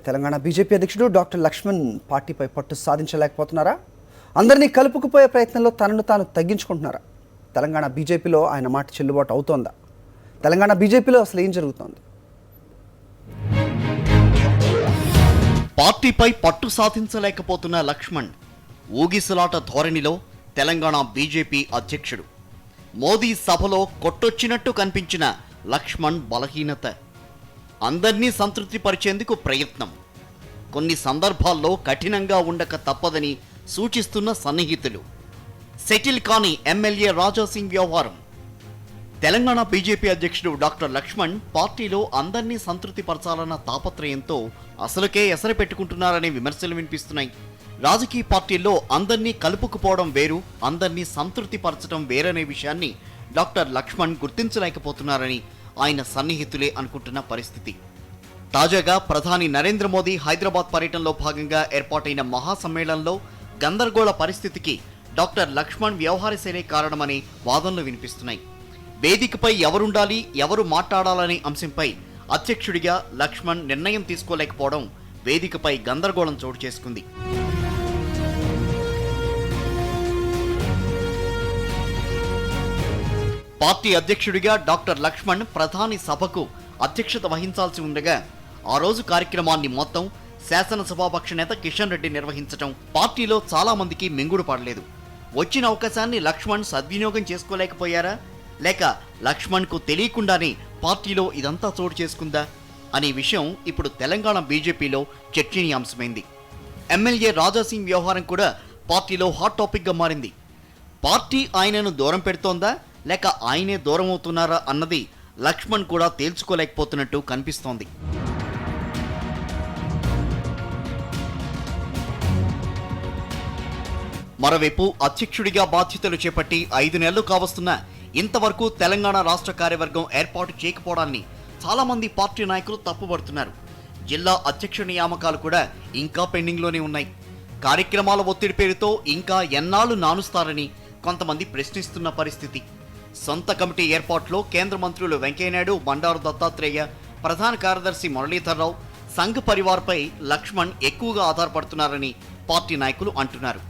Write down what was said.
Telangana BJP అధ్యక్షుడు doctor Laxman పార్టీపై పట్టు సాధించలేకపోతున్నారా? అందరినీ కలుపుకుపోయే ప్రయత్నంలో తనను తాను తగ్గించుకుంటున్నారా? తెలంగాణ బీజేపీలో ఆయన మాట చెల్లుబాటు అవుతోందా? తెలంగాణ బీజేపీలో అసలు ఏం జరుగుతోంది? పార్టీపై పట్టు సాధించలేకపోతున్న లక్ష్మణ్ ఊగిసలాట ధోరణిలో తెలంగాణ బీజేపీ అధ్యక్షుడు. మోదీ సభలో కొట్టొచ్చినట్టు కనిపించిన లక్ష్మణ్ బలహీనత, అందర్నీ సంతృప్తిపరిచేందుకు ప్రయత్నం, కొన్ని సందర్భాల్లో కఠినంగా ఉండక తప్పదని సూచిస్తున్న సన్నిహితులు, సెటిల్ కాని ఎమ్మెల్యే రాజాసింగ్ వ్యవహారం. తెలంగాణ బీజేపీ అధ్యక్షుడు డాక్టర్ లక్ష్మణ్ పార్టీలో అందర్నీ సంతృప్తిపరచాలన్న తాపత్రయంతో అసలుకే ఎసరు పెట్టుకుంటున్నారనే విమర్శలు వినిపిస్తున్నాయి. రాజకీయ పార్టీల్లో అందర్నీ కలుపుకుపోవడం వేరు, అందర్నీ సంతృప్తిపరచడం వేరనే విషయాన్ని డాక్టర్ లక్ష్మణ్ గుర్తించలేకపోతున్నారని ఆయన సన్నిహితులే అనుకుంటున్న పరిస్థితి. తాజాగా ప్రధాని నరేంద్ర మోదీ హైదరాబాద్ పర్యటనలో భాగంగా ఏర్పాటైన మహాసమ్మేళనంలో గందరగోళ పరిస్థితికి డాక్టర్ లక్ష్మణ్ వ్యవహారశైలే కారణమని వాదనలు వినిపిస్తున్నాయి. వేదికపై ఎవరుండాలి, ఎవరు మాట్లాడాలనే అంశంపై అధ్యక్షుడిగా లక్ష్మణ్ నిర్ణయం తీసుకోలేకపోవడం వేదికపై గందరగోళం చోటు చేసుకుంది. పార్టీ అధ్యక్షుడిగా డాక్టర్ లక్ష్మణ్ ప్రధాని సభకు అధ్యక్షత వహించాల్సి ఉండగా ఆ రోజు కార్యక్రమాన్ని మొత్తం శాసనసభాపక్ష నేత కిషన్ రెడ్డి నిర్వహించడం పార్టీలో చాలా మందికి మింగుడు పడలేదు. వచ్చిన అవకాశాన్ని లక్ష్మణ్ సద్వినియోగం చేసుకోలేకపోయారా, లేక లక్ష్మణ్కు తెలియకుండానే పార్టీలో ఇదంతా చోటు చేసుకుందా అనే విషయం ఇప్పుడు తెలంగాణ బీజేపీలో చర్చనీయాంశమైంది. ఎమ్మెల్యే రాజాసింగ్ వ్యవహారం కూడా పార్టీలో హాట్ టాపిక్గా మారింది. పార్టీ ఆయనను దూరం పెడుతోందా, లేక ఆయనే దూరం అవుతున్నారా అన్నది లక్ష్మణ్ కూడా తేల్చుకోలేకపోతున్నట్టు కనిపిస్తోంది. మరోవైపు అధ్యక్షుడిగా బాధ్యతలు చేపట్టి 5 నెలలు కావస్తున్నా ఇంతవరకు తెలంగాణ రాష్ట్ర కార్యవర్గం ఏర్పాటు చేయకపోవడాన్ని చాలామంది పార్టీ నాయకులు తప్పుపడుతున్నారు. జిల్లా అధ్యక్ష నియామకాలు కూడా ఇంకా పెండింగ్లోనే ఉన్నాయి. కార్యక్రమాల ఒత్తిడి పేరుతో ఇంకా ఎన్నాళ్లు నానుస్తారని కొంతమంది ప్రశ్నిస్తున్న పరిస్థితి. సొంత కమిటీ ఏర్పాటులో కేంద్ర మంత్రులు వెంకయ్యనాయుడు, బండారు దత్తాత్రేయ, ప్రధాన కార్యదర్శి మురళీధర్రావు, సంఘ్ పరివార్పై లక్ష్మణ్ ఎక్కువగా ఆధారపడుతున్నారని పార్టీ నాయకులు అంటున్నారు.